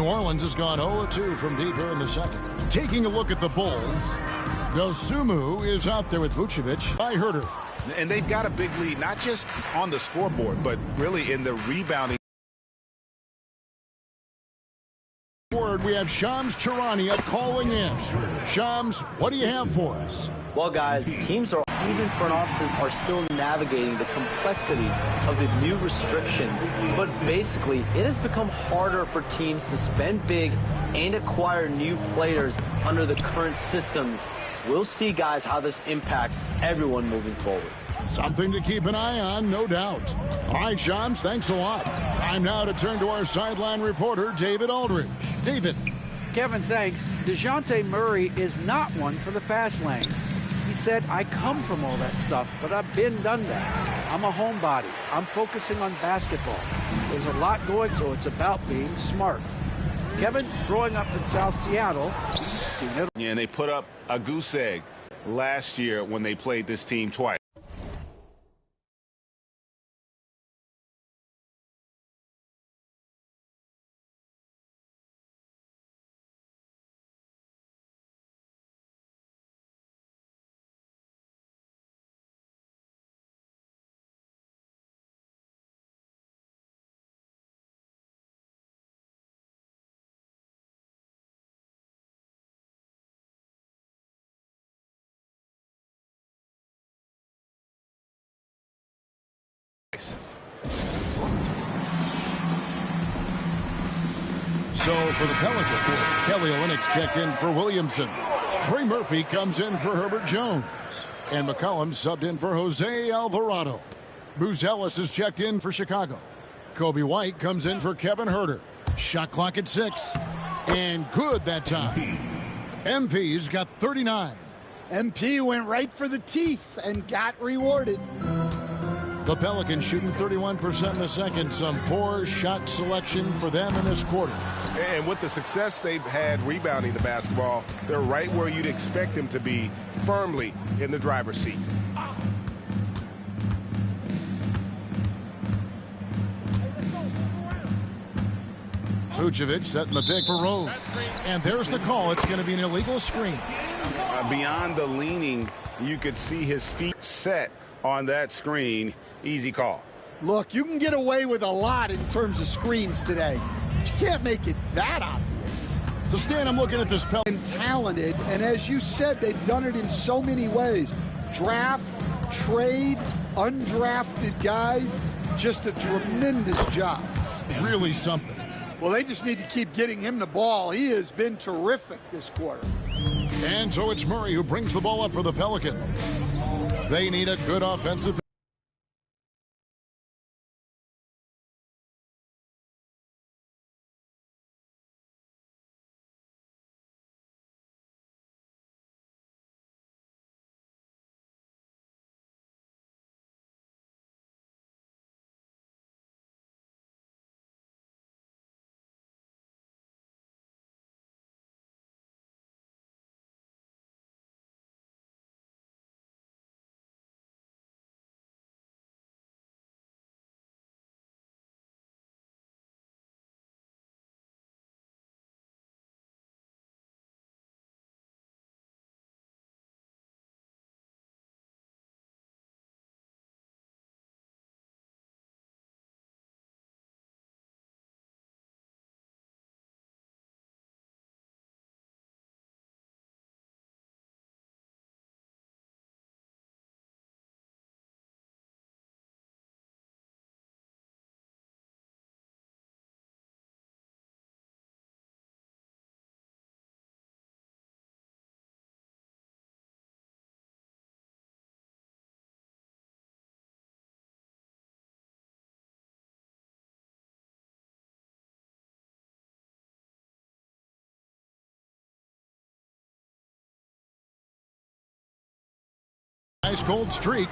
New Orleans has gone 0-2 from deep here in the second. Taking a look at the Bulls, Dosunmu is out there with Vucevic by Herter. And they've got a big lead, not just on the scoreboard, but really in the rebounding. We have Shams Charania calling in. Shams, what do you have for us? Well, guys, teams are, even front offices are still navigating the complexities of the new restrictions. But basically, it has become harder for teams to spend big and acquire new players under the current systems. We'll see, guys, how this impacts everyone moving forward. Something to keep an eye on, no doubt. All right, Shams, thanks a lot. Time now to turn to our sideline reporter, David Aldridge. David. Kevin, thanks. DeJounte Murray is not one for the fast lane. He said, I come from all that stuff, but I've done that. I'm a homebody. I'm focusing on basketball. There's a lot going, so it's about being smart. Kevin, growing up in South Seattle, he's seen it. Yeah, and they put up a goose egg last year when they played this team twice. So for the Pelicans, Kelly Olynyk checked in for Williamson. Trey Murphy comes in for Herbert Jones. And McCollum subbed in for Jose Alvarado. Booz Ellis is checked in for Chicago. Kobe White comes in for Kevin Herter. Shot clock at 6. And good that time. MP's got 39. MP went right for the teeth and got rewarded. The Pelicans shooting 31% in the second. Some poor shot selection for them in this quarter. And with the success they've had rebounding the basketball, they're right where you'd expect them to be, firmly in the driver's seat. Vucevic setting the pick for Rose. And there's the call. It's going to be an illegal screen. Beyond the leaning, you could see his feet set on that screen. Easy call. Look, you can get away with a lot in terms of screens today. But you can't make it that obvious. So, Stan, I'm looking at this Pelican. Talented, and as you said, they've done it in so many ways. Draft, trade, undrafted guys. Just a tremendous job. Really something. Well, they just need to keep getting him the ball. He has been terrific this quarter. And so it's Murray who brings the ball up for the Pelicans. They need a good offensive. Nice cold streak.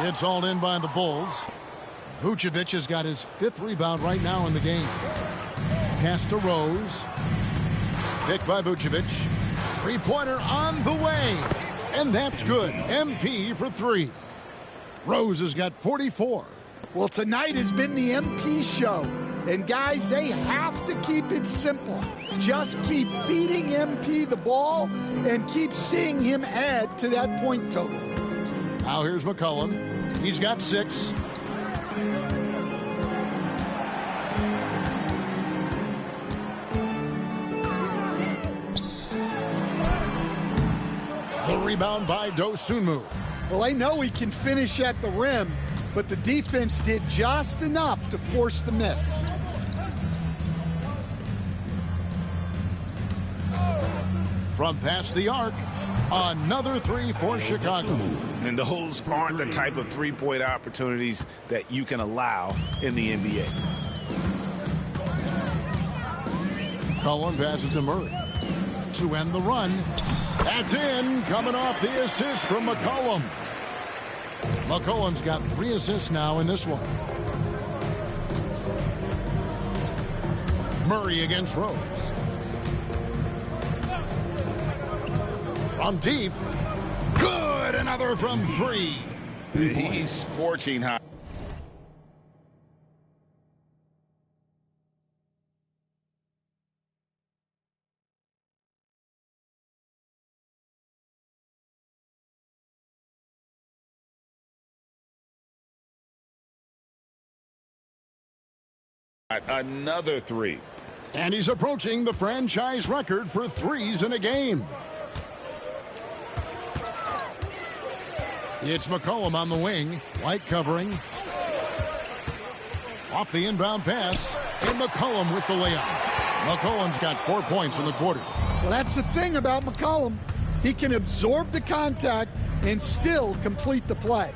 It's all in by the Bulls. Vucevic has got his 5th rebound right now in the game. Pass to Rose. Picked by Vucevic. Three-pointer on the way. And that's good. MP for 3. Rose has got 44. Well, tonight has been the MP show. And guys, they have to keep it simple. Just keep feeding MP the ball and keep seeing him add to that point total. Now here's McCollum. He's got 6. The rebound by Dosunmu. Well, I know he can finish at the rim, but the defense did just enough to force the miss. From past the arc, another 3 for Chicago. And those aren't the type of three-point opportunities that you can allow in the NBA. Cullen passes to Murray to end the run. That's in, coming off the assist from McCollum. McCollum's got 3 assists now in this one. Murray against Rose. From deep. Good, another from 3. He's scorching hot. Another 3. And he's approaching the franchise record for 3s in a game. It's McCollum on the wing. White covering. Off the inbound pass. And McCollum with the layup. McCollum's got 4 points in the quarter. Well, that's the thing about McCollum. He can absorb the contact and still complete the play.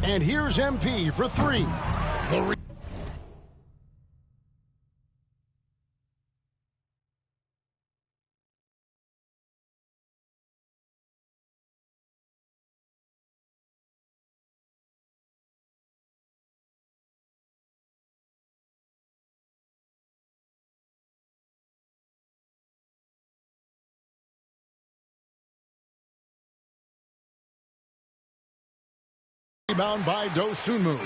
And here's MP for 3. Rebound by Dosunmu.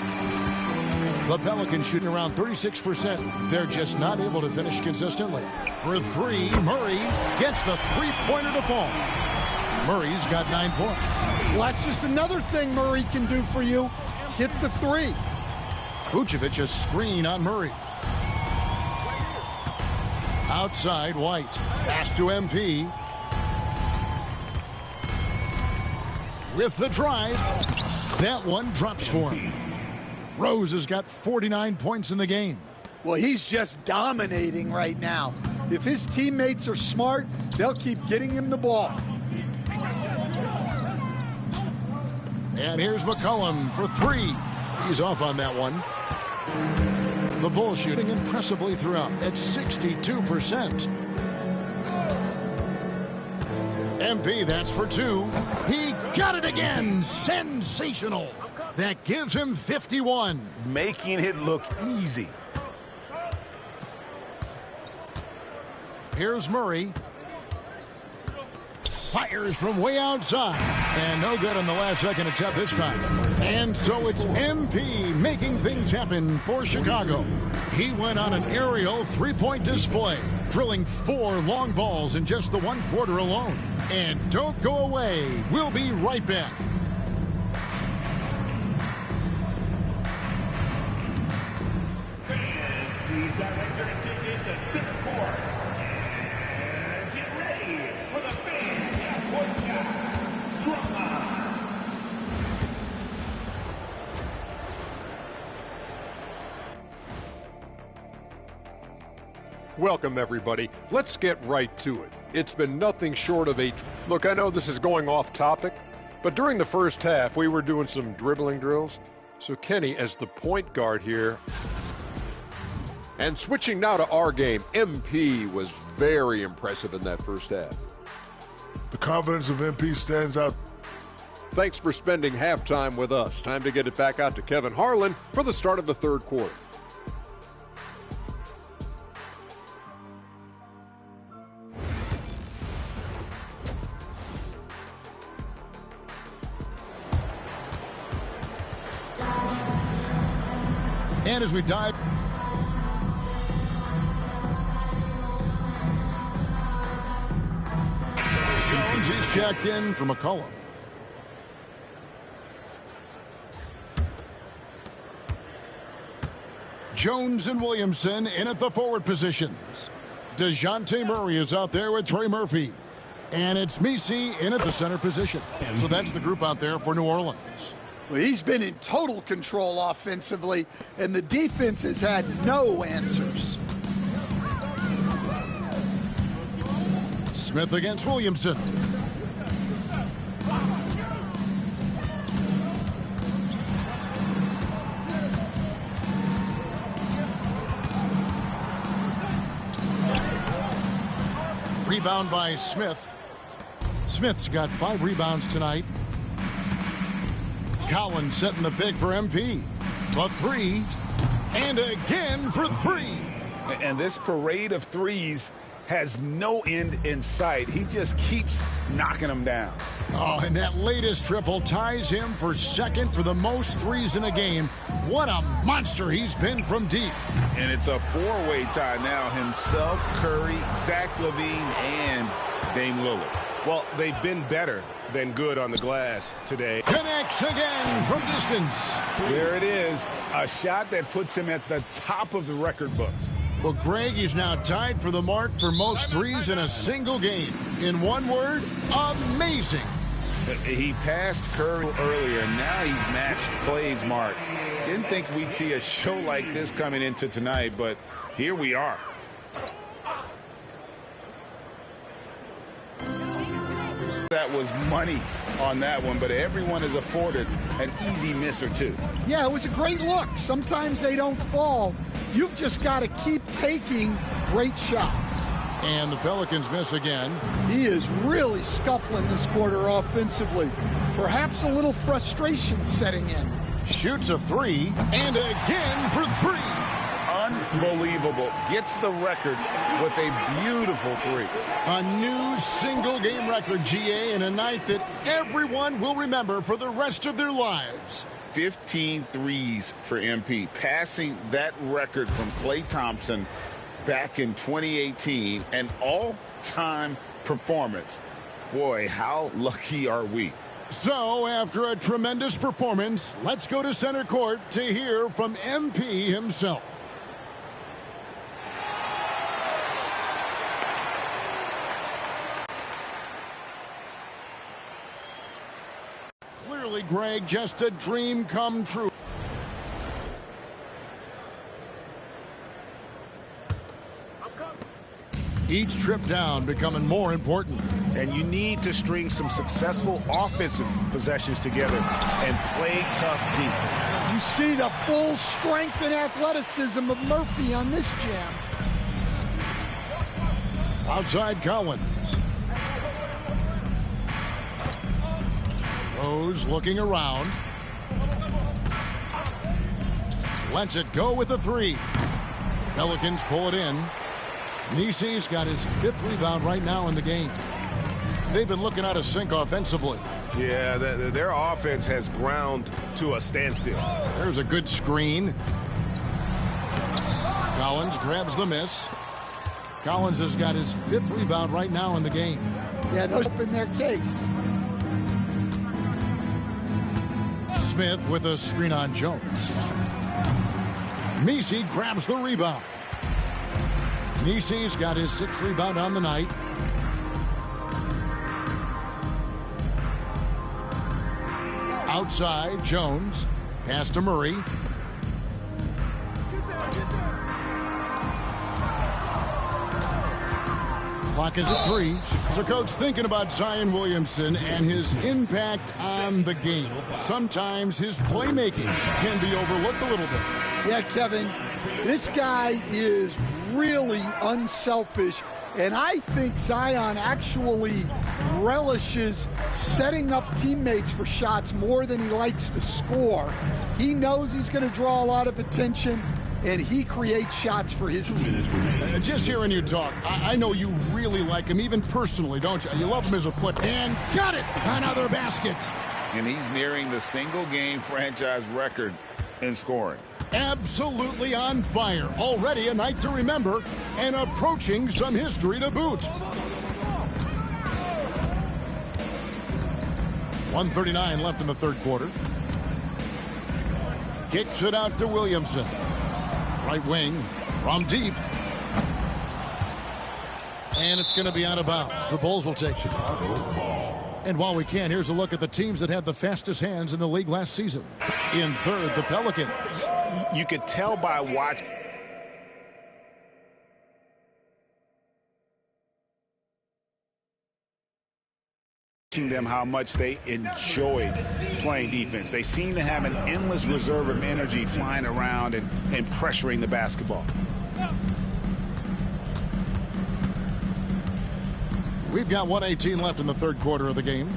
The Pelicans shooting around 36%. They're just not able to finish consistently. For 3, Murray gets the three-pointer to fall. Murray's got 9 points. Well, that's just another thing Murray can do for you. Hit the 3. Vucevic a screen on Murray. Outside, White. Pass to MP. With the drive. That one drops for him. Rose has got 49 points in the game. Well, he's just dominating right now. If his teammates are smart, they'll keep getting him the ball. And here's McCollum for 3. He's off on that one. The Bulls shooting impressively throughout at 62%. MP, that's for 2. He got it again. Sensational. That gives him 51. Making it look easy. Here's Murray. Fires from way outside. And no good on the last-second attempt this time. And so it's MP making things happen for Chicago. He went on an aerial three-point display, drilling 4 long balls in just the 1 quarter alone. And don't go away. We'll be right back. Please direct your attention to center court. And get ready for the fans half-court shot. Drama. Welcome, everybody. Let's get right to it. It's been nothing short of a... Look, I know this is going off topic, but during the first half, we were doing some dribbling drills. So Kenny, as the point guard here... And switching now to our game, MP was very impressive in that first half. The confidence of MP stands out. Thanks for spending halftime with us. Time to get it back out to Kevin Harlan for the start of the third quarter. And as we dive... Jones, he's checked in for McCollum. Jones and Williamson in at the forward positions. DeJounte Murray is out there with Trey Murphy. And it's Messi in at the center position. So that's the group out there for New Orleans. Well, he's been in total control offensively, and the defense has had no answers. Smith against Williamson. Rebound by Smith. Smith's got 5 rebounds tonight. Collins setting the pick for MP. A 3. And again for 3. And this parade of threes has no end in sight. He just keeps knocking them down. Oh, and that latest triple ties him for second for the most threes in a game. What a monster he's been from deep. And it's a 4-way tie now. Himself, Curry, Zach LaVine, and Dame Lillard. Well, they've been better than good on the glass today. Connects again from distance. There it is. A shot that puts him at the top of the record books. Well, Greg is now tied for the mark for most threes in a single game. In one word, amazing. He passed Curry earlier, and now he's matched Clay's mark. Didn't think we'd see a show like this coming into tonight, but here we are. That was money on that one, but everyone is afforded an easy miss or two. Yeah, it was a great look. Sometimes they don't fall. You've just got to keep taking great shots. And the Pelicans miss again. He is really scuffling this quarter offensively. Perhaps a little frustration setting in. Shoots a 3, and again for 3. Unbelievable. Gets the record with a beautiful 3. A new single-game record, GA, in a night that everyone will remember for the rest of their lives. 15 threes for MP, passing that record from Klay Thompson back in 2018, an all-time performance. Boy, how lucky are we? So, after a tremendous performance, let's go to center court to hear from MP himself. Clearly, Greg, just a dream come true. Each trip down becoming more important. And you need to string some successful offensive possessions together and play tough deep. You see the full strength and athleticism of Murphy on this jam. Outside Collins. Rose looking around. Lets it go with a 3. Pelicans pull it in. Messi's got his 5th rebound right now in the game. They've been looking out of sync offensively. Yeah, their offense has ground to a standstill. There's a good screen. Collins grabs the miss. Collins has got his 5th rebound right now in the game. Yeah, those open their case. Smith with a screen on Jones. Messi grabs the rebound. Messi's got his 6th rebound on the night. Outside, Jones. Pass to Murray. Clock is at 3. So, Coach, thinking about Zion Williamson and his impact on the game. Sometimes his playmaking can be overlooked a little bit. Yeah, Kevin, this guy is really unselfish, and I think Zion actually relishes setting up teammates for shots more than he likes to score. He knows he's going to draw a lot of attention, and he creates shots for his team. Just hearing you talk, I know you really like him, even personally, don't you? You love him as a player. And got it! Another basket. And he's nearing the single-game franchise record in scoring. Absolutely on fire. Already a night to remember and approaching some history to boot. 1:39 left in the third quarter. Kicks it out to Williamson. Right wing from deep. And it's going to be out of bounds. The Bulls will take it. And while we can, here's a look at the teams that had the fastest hands in the league last season. In third, the Pelicans. You could tell by watching them how much they enjoyed playing defense. They seem to have an endless reserve of energy flying around and pressuring the basketball. We've got 1:18 left in the third quarter of the game.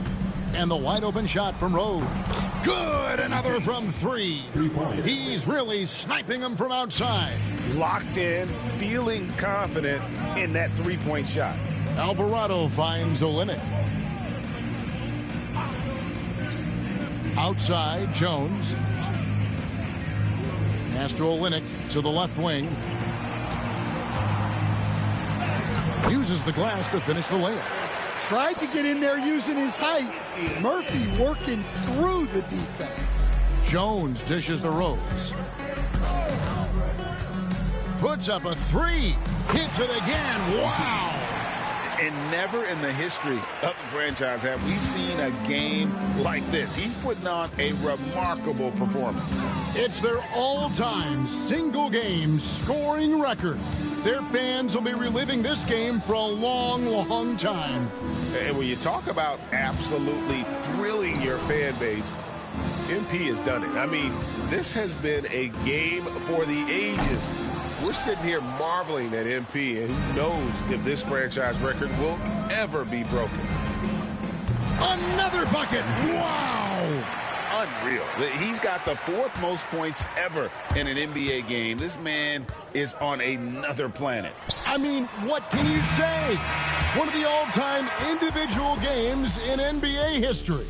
And the wide open shot from Rose. Good, another from three. He's really sniping them from outside. Locked in, feeling confident in that three-point shot. Alvarado finds Olynyk. Outside, Jones. Pass to Olynyk to the left wing. Uses the glass to finish the layup. Tried to get in there using his height. Murphy working through the defense. Jones dishes to Rose. Puts up a three. Hits it again. Wow. And never in the history of the franchise have we seen a game like this. He's putting on a remarkable performance. It's their all-time single-game scoring record. Their fans will be reliving this game for a long, long time. And when you talk about absolutely thrilling your fan base, MP has done it. I mean, this has been a game for the ages. We're sitting here marveling at MP, and who knows if this franchise record will ever be broken. Another bucket. Wow. Unreal. He's got the fourth most points ever in an NBA game. This man is on another planet. I mean, what can you say? One of the all-time individual games in NBA history.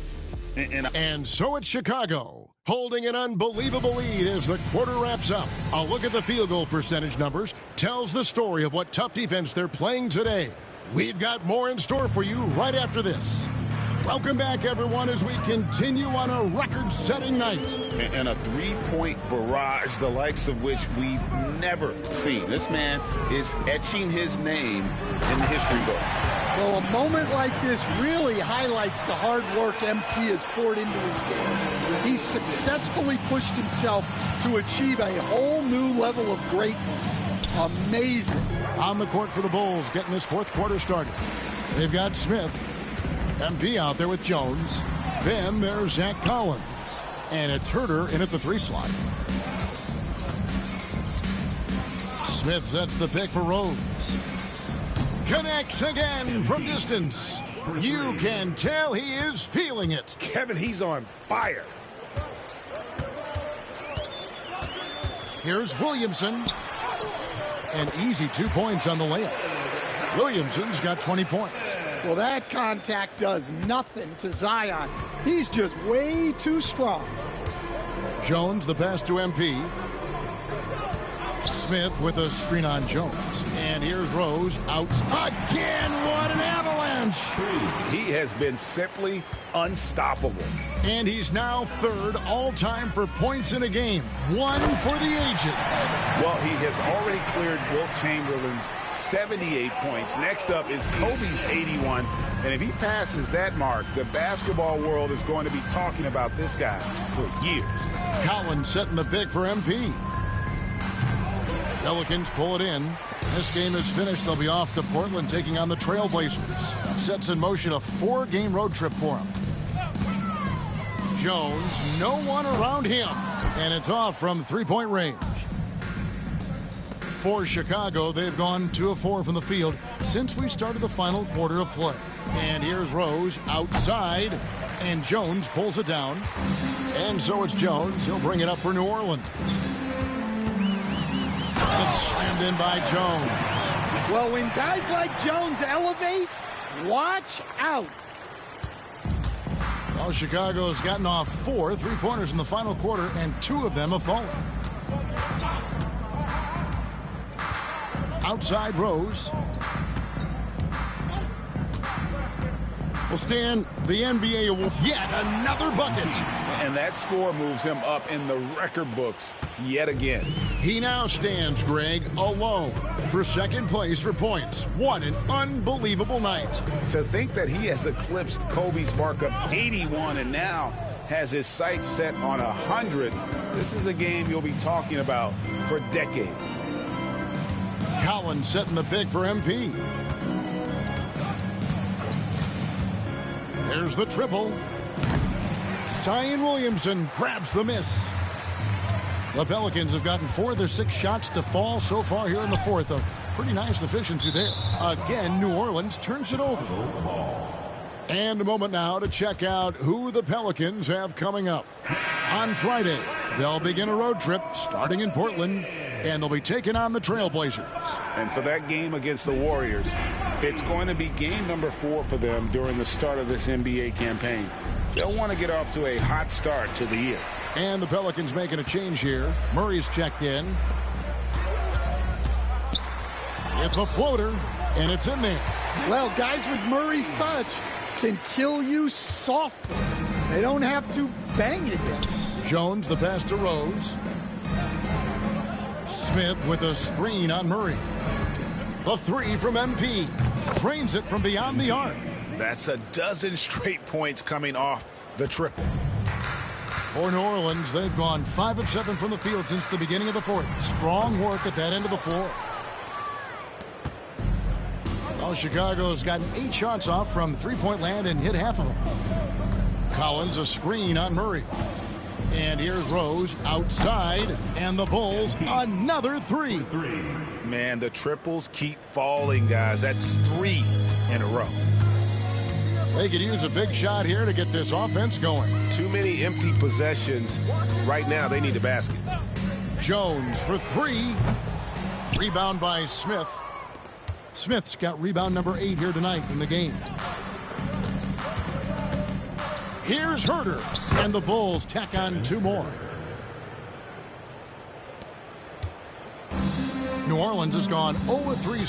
And so it's Chicago, holding an unbelievable lead as the quarter wraps up. A look at the field goal percentage numbers tells the story of what tough defense they're playing today. We've got more in store for you right after this. Welcome back, everyone, as we continue on a record-setting night. And a three-point barrage, the likes of which we've never seen. This man is etching his name in the history books. Well, a moment like this really highlights the hard work MP has poured into his game. He's successfully pushed himself to achieve a whole new level of greatness. Amazing. On the court for the Bulls, getting this fourth quarter started. They've got Smith. MP out there with Jones. Then there's Zach Collins. And it's Herter in at the three slot. Smith sets the pick for Rose. Connects again from distance. You can tell he is feeling it. Kevin, he's on fire. Here's Williamson. An easy 2 points on the layup. Williamson's got 20 points. Well, that contact does nothing to Zion. He's just way too strong. Jones, the pass to MP. Smith with a screen on Jones. And here's Rose out. Again, what an avalanche! He has been simply unstoppable. And he's now third all-time for points in a game. One for the ages. Well, he has already cleared Wilt Chamberlain's 78 points. Next up is Kobe's 81. And if he passes that mark, the basketball world is going to be talking about this guy for years. Collins setting the pick for MP. Pelicans pull it in. This game is finished. They'll be off to Portland, taking on the Trailblazers. Sets in motion a 4-game road trip for him. Jones, no one around him. And it's off from three-point range. For Chicago, they've gone 2 of 4 from the field since we started the final quarter of play. And here's Rose outside. And Jones pulls it down. And so it's Jones. He'll bring it up for New Orleans. It's slammed in by Jones. Well, when guys like Jones elevate, watch out. Well, Chicago's gotten off 4 3-pointers in the final quarter, and 2 of them have fallen. Outside Rose. Well, Stan, the NBA award yet another bucket. And that score moves him up in the record books yet again. He now stands, Greg, alone for second place for points. What an unbelievable night. To think that he has eclipsed Kobe's mark of 81 and now has his sights set on 100. This is a game you'll be talking about for decades. Collins setting the pick for MP. There's the triple. Zion Williamson grabs the miss. The Pelicans have gotten 4 of their 6 shots to fall so far here in the fourth. A pretty nice efficiency there. Again, New Orleans turns it over. And a moment now to check out who the Pelicans have coming up. On Friday, they'll begin a road trip starting in Portland, and they'll be taking on the Trailblazers. And for that game against the Warriors, it's going to be game number 4 for them during the start of this NBA campaign. They'll want to get off to a hot start to the year. And the Pelicans making a change here. Murray's checked in. It's a floater, and it's in there. Well, guys with Murray's touch can kill you softly. They don't have to bang it in. Jones, the pass to Rose. Smith with a screen on Murray. The 3 from MP. Drains it from beyond the arc. That's a dozen straight points coming off the triple. For New Orleans, they've gone 5 of 7 from the field since the beginning of the fourth. Strong work at that end of the floor. Well, Chicago's gotten 8 shots off from three-point land and hit half of them. Collins a screen on Murray. And here's Rose outside, and the Bulls another 3. Man, the triples keep falling, guys. That's 3 in a row. They could use a big shot here to get this offense going. Too many empty possessions. Right now, they need a basket. Jones for 3. Rebound by Smith. Smith's got rebound number 8 here tonight in the game. Here's Herter, and the Bulls tack on 2 more. New Orleans has gone 0 of 3.